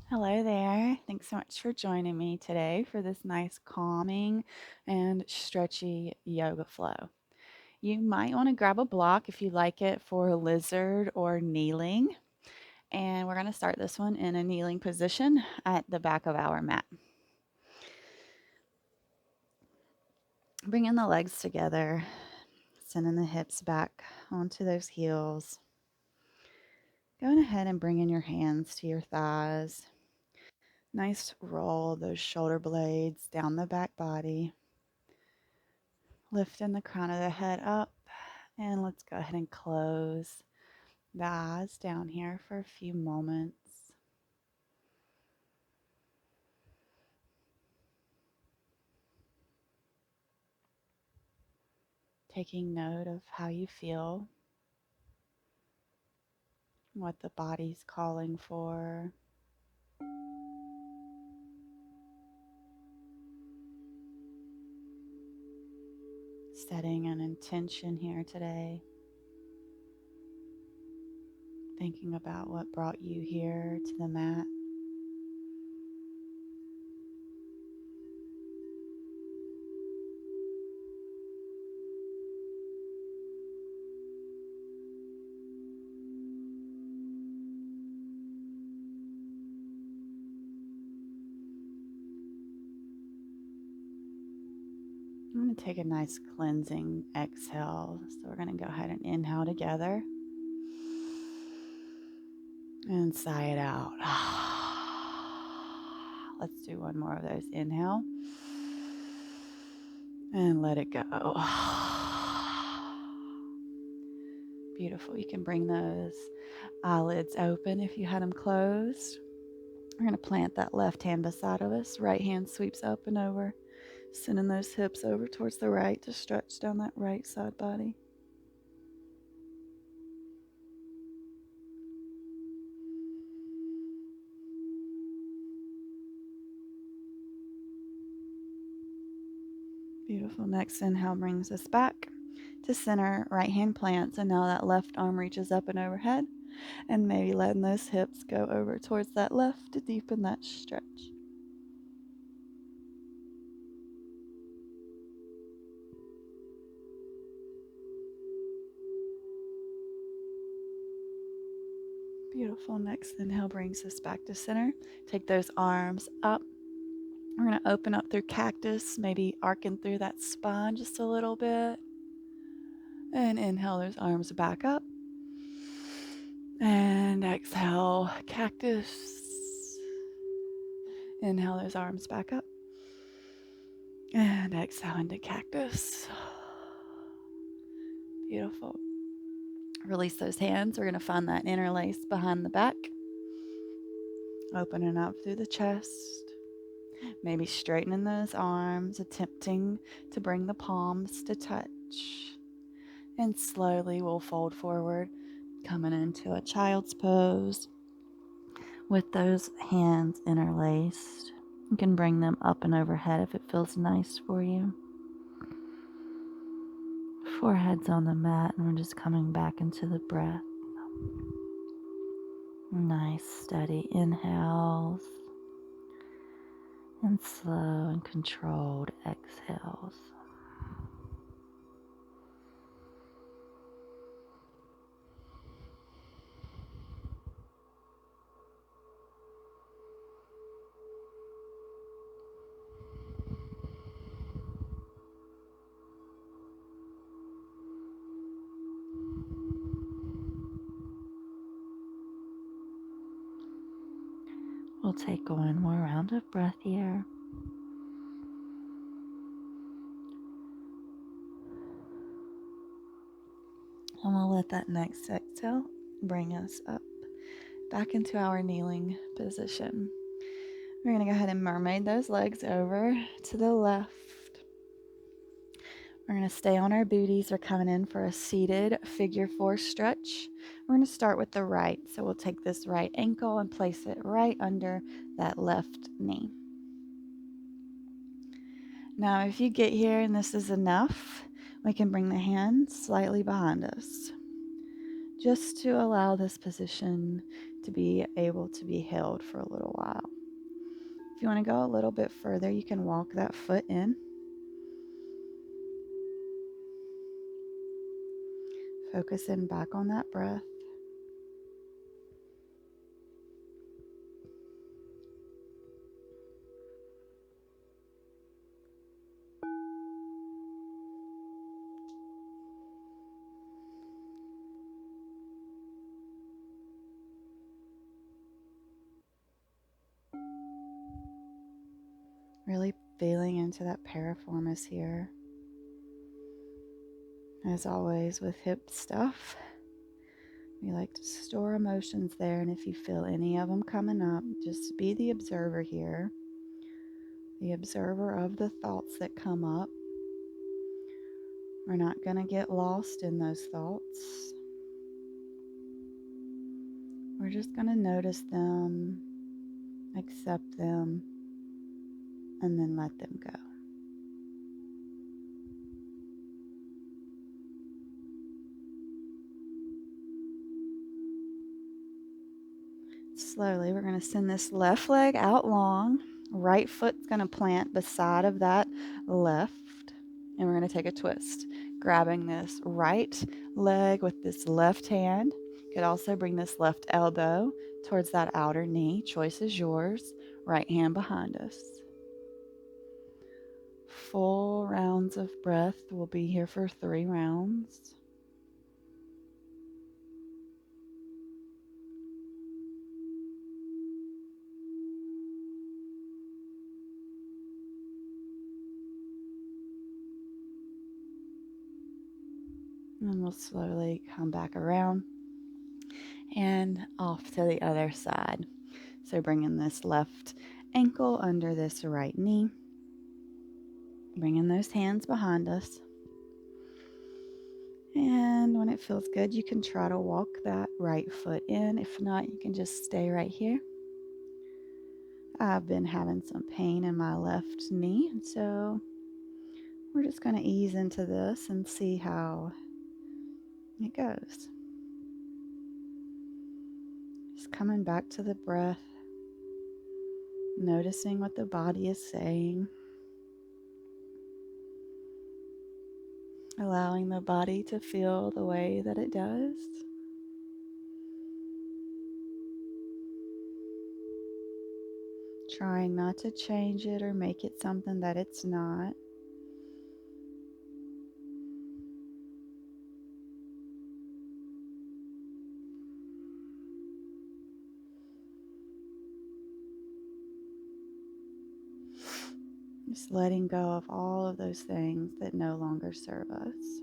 Hello there. Thanks so much for joining me today for this nice calming and stretchy yoga flow. You might want to grab a block if you like it for lizard or kneeling. And we're going to start this one in a kneeling position at the back of our mat. Bringing the legs together, sending the hips back onto those heels. Going ahead and bringing your hands to your thighs. Nice roll of those shoulder blades down the back body. Lifting the crown of the head up, and let's go ahead and close the eyes down here for a few moments. Taking note of how you feel, what the body's calling for. Setting an intention here today. Thinking about what brought you here to the mat. I'm going to take a nice cleansing exhale. So we're going to go ahead and inhale together and sigh it out. Let's do one more of those. Inhale and let it go. Beautiful. You can bring those eyelids open if you had them closed. We're going to plant that left hand beside of us. Right hand sweeps up and over, sending those hips over towards the right to stretch down that right side body. Beautiful. Next inhale brings us back to center. Right hand plants, and now that left arm reaches up and overhead, and maybe letting those hips go over towards that left to deepen that stretch. Beautiful. Next inhale brings us back to center. Take those arms up. We're going to open up through cactus, maybe arcing through that spine just a little bit. And inhale those arms back up. And exhale, cactus. Inhale those arms back up. And exhale into cactus. Beautiful. Release those hands. We're going to find that interlace behind the back. Opening up through the chest. Maybe straightening those arms, attempting to bring the palms to touch. And slowly we'll fold forward, coming into a child's pose with those hands interlaced. You can bring them up and overhead if it feels nice for you. Forehead's on the mat, and we're just coming back into the breath. Nice, steady inhales and slow and controlled exhales. We'll take one more round of breath here. And we'll let that next exhale bring us up back into our kneeling position. We're going to go ahead and mermaid those legs over to the left. We're going to stay on our booties. We're coming in for a seated figure 4 stretch. We're going to start with the right. So we'll take this right ankle and place it right under that left knee. Now, if you get here and this is enough, we can bring the hands slightly behind us, just to allow this position to be able to be held for a little while. If you want to go a little bit further, you can walk that foot in. Focusing back on that breath. Really feeling into that piriformis here. As always with hip stuff, we like to store emotions there, and if you feel any of them coming up, just be the observer here, the observer of the thoughts that come up. We're not going to get lost in those thoughts. We're just going to notice them, accept them, and then let them go. Slowly, we're going to send this left leg out long. Right foot's going to plant beside of that left. And we're going to take a twist, grabbing this right leg with this left hand. You could also bring this left elbow towards that outer knee. Choice is yours. Right hand behind us. Full rounds of breath. We'll be here for 3 rounds. And we'll slowly come back around and off to the other side. So bringing this left ankle under this right knee. Bringing those hands behind us. And when it feels good, you can try to walk that right foot in. If not, you can just stay right here. I've been having some pain in my left knee, and so we're just going to ease into this and see how it goes. Just coming back to the breath, noticing what the body is saying, allowing the body to feel the way that it does. Trying not to change it or make it something that it's not. Just letting go of all of those things that no longer serve us.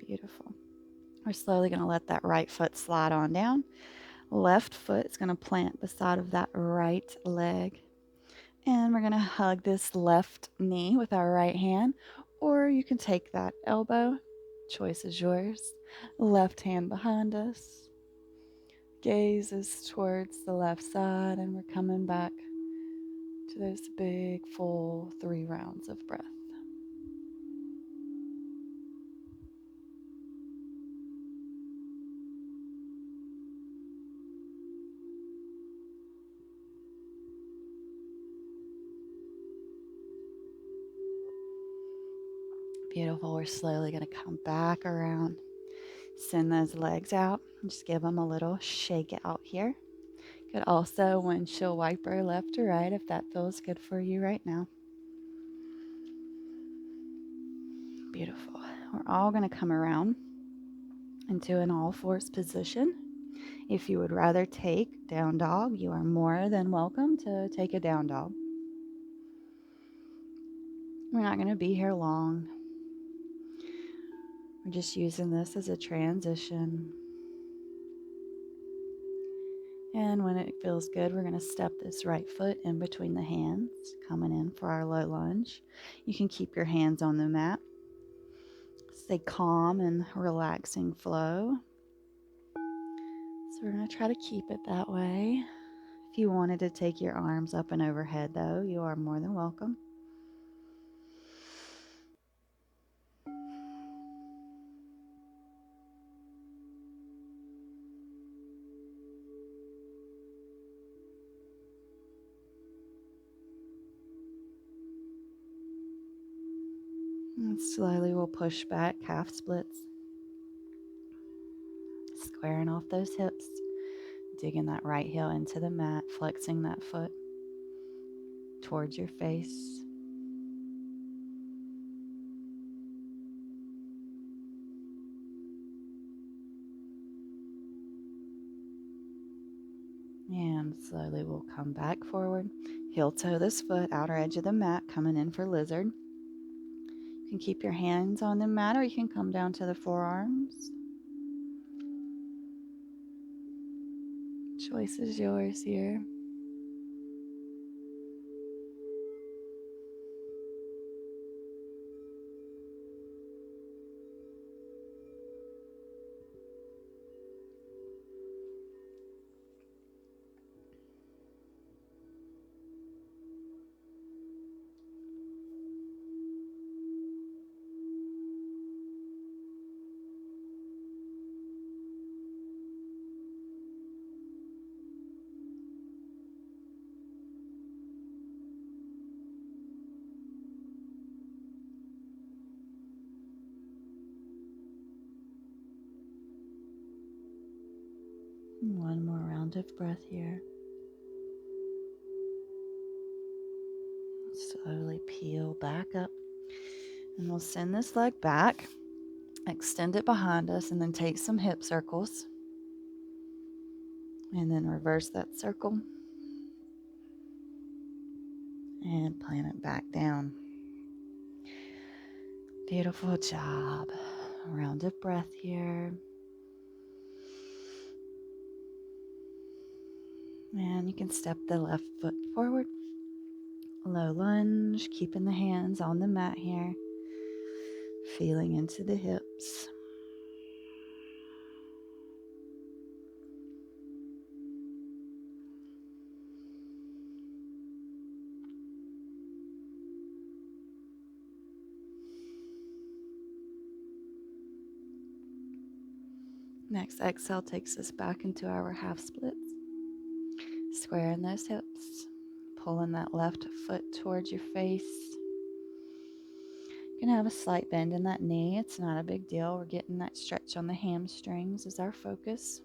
Beautiful. We're slowly going to let that right foot slide on down. Left foot is going to plant beside of that right leg. And we're going to hug this left knee with our right hand. Or you can take that elbow. Choice is yours. Left hand behind us. Gaze is towards the left side. And we're coming back to those big, full 3 rounds of breath. Beautiful. We're slowly going to come back around. Send those legs out. Just give them a little shake out here. Could also windshield wiper left or right if that feels good for you right now. Beautiful. We're all going to come around into an all fours position. If you would rather take down dog, you are more than welcome to take a down dog. We're not going to be here long. We're just using this as a transition. And when it feels good, we're going to step this right foot in between the hands, coming in for our low lunge. You can keep your hands on the mat. Stay calm and relaxing flow. So we're going to try to keep it that way. If you wanted to take your arms up and overhead, though, you are more than welcome. And slowly we'll push back, half splits. Squaring off those hips. Digging that right heel into the mat, flexing that foot towards your face. And slowly we'll come back forward. Heel toe this foot, outer edge of the mat, coming in for lizard. You can keep your hands on the mat or you can come down to the forearms. Choice is yours here. One more round of breath here. Slowly peel back up. And we'll send this leg back. Extend it behind us and then take some hip circles. And then reverse that circle. And plant it back down. Beautiful job. A round of breath here. And you can step the left foot forward. Low lunge, keeping the hands on the mat here. Feeling into the hips. Next exhale takes us back into our half splits. Squaring those hips. Pulling that left foot towards your face. You can have a slight bend in that knee. It's not a big deal. We're getting that stretch on the hamstrings as our focus.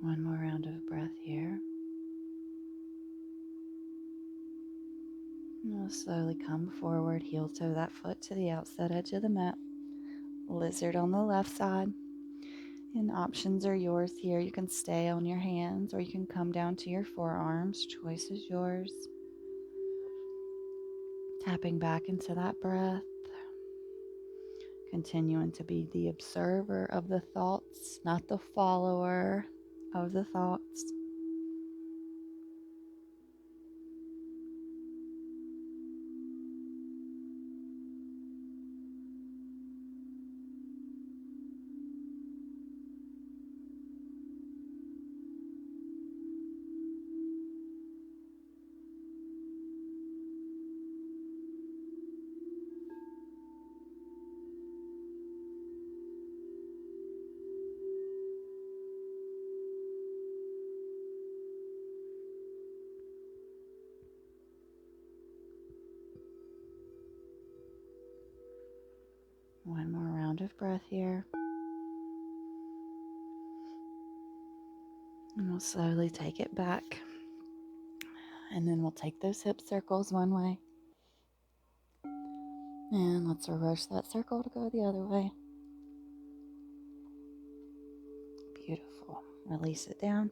One more round of breath here. And we'll slowly come forward, heel toe that foot to the outside edge of the mat. Lizard on the left side. And options are yours here. You can stay on your hands or you can come down to your forearms. Choice is yours. Tapping back into that breath. Continuing to be the observer of the thoughts, not the follower of the thoughts. One more round of breath here. And we'll slowly take it back. And then we'll take those hip circles one way. And let's reverse that circle to go the other way. Beautiful. Release it down.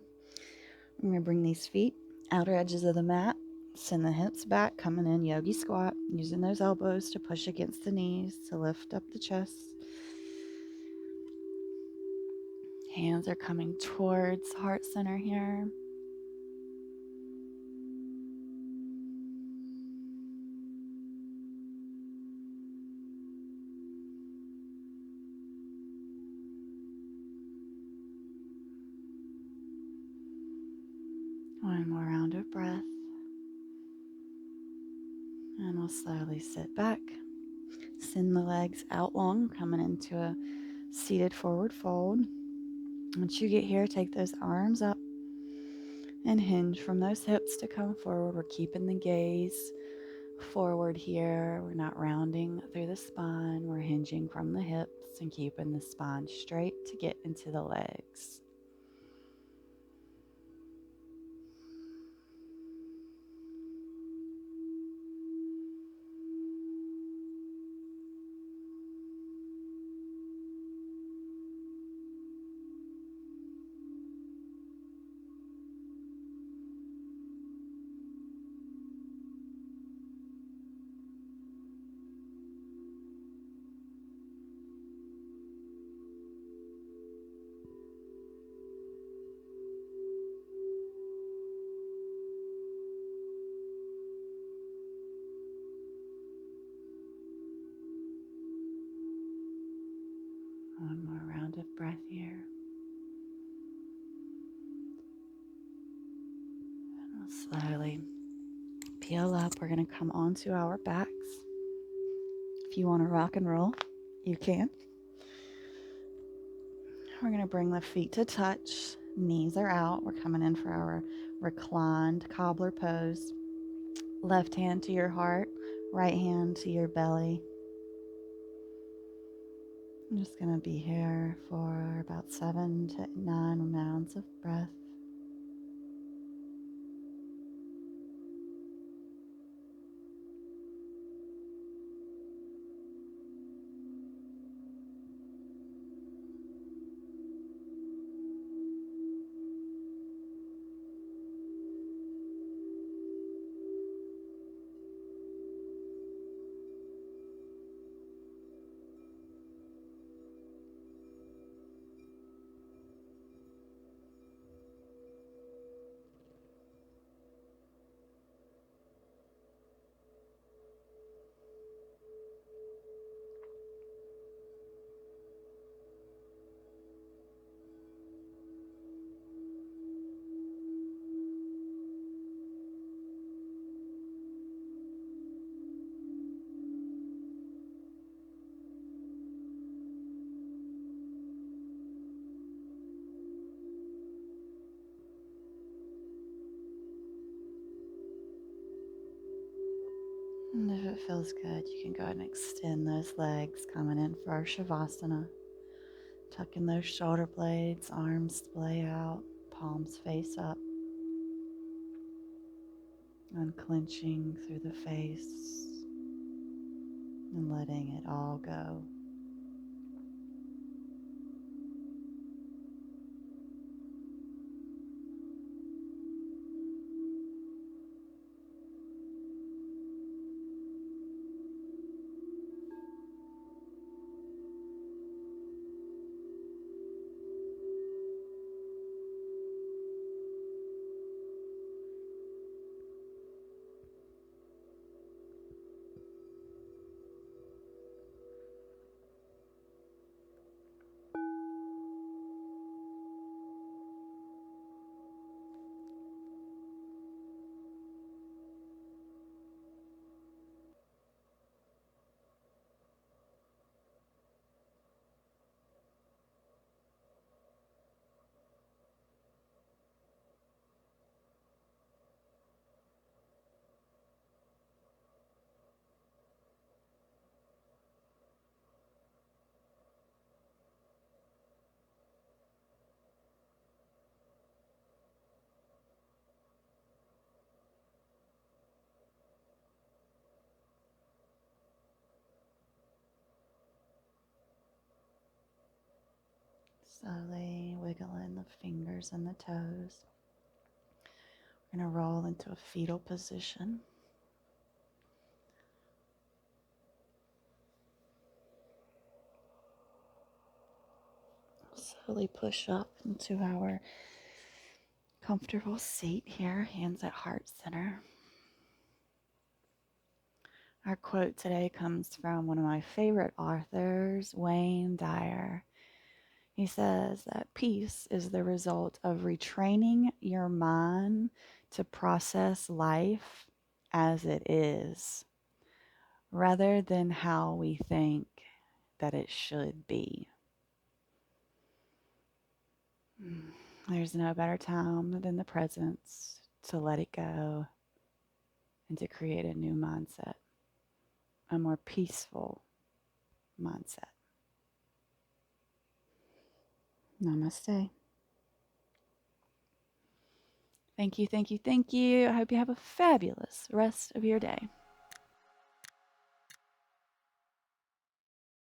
I'm going to bring these feet outer edges of the mat. Send the hips back, coming in yogi squat, using those elbows to push against the knees to lift up the chest. Hands are coming towards heart center here. One more round of breath. And we'll slowly sit back. Send the legs out long, coming into a seated forward fold. Once you get here, take those arms up and hinge from those hips to come forward. We're keeping the gaze forward here. We're not rounding through the spine. We're hinging from the hips and keeping the spine straight to get into the legs. One more round of breath here. And we'll slowly peel up. We're going to come onto our backs. If you want to rock and roll, you can. We're going to bring the feet to touch. Knees are out. We're coming in for our reclined cobbler pose. Left hand to your heart, right hand to your belly. I'm just going to be here for about 7 to 9 rounds of breath. And if it feels good, you can go ahead and extend those legs, coming in for our Savasana. Tucking those shoulder blades, arms splay out, palms face up. Unclenching through the face and letting it all go. Slowly wiggling the fingers and the toes. We're going to roll into a fetal position. Slowly push up into our comfortable seat here, hands at heart center. Our quote today comes from one of my favorite authors, Wayne Dyer. He says that peace is the result of retraining your mind to process life as it is. rather than how we think that it should be. There's no better time than the present to let it go and to create a new mindset, a more peaceful mindset. Namaste. Thank you, thank you, thank you. I hope you have a fabulous rest of your day.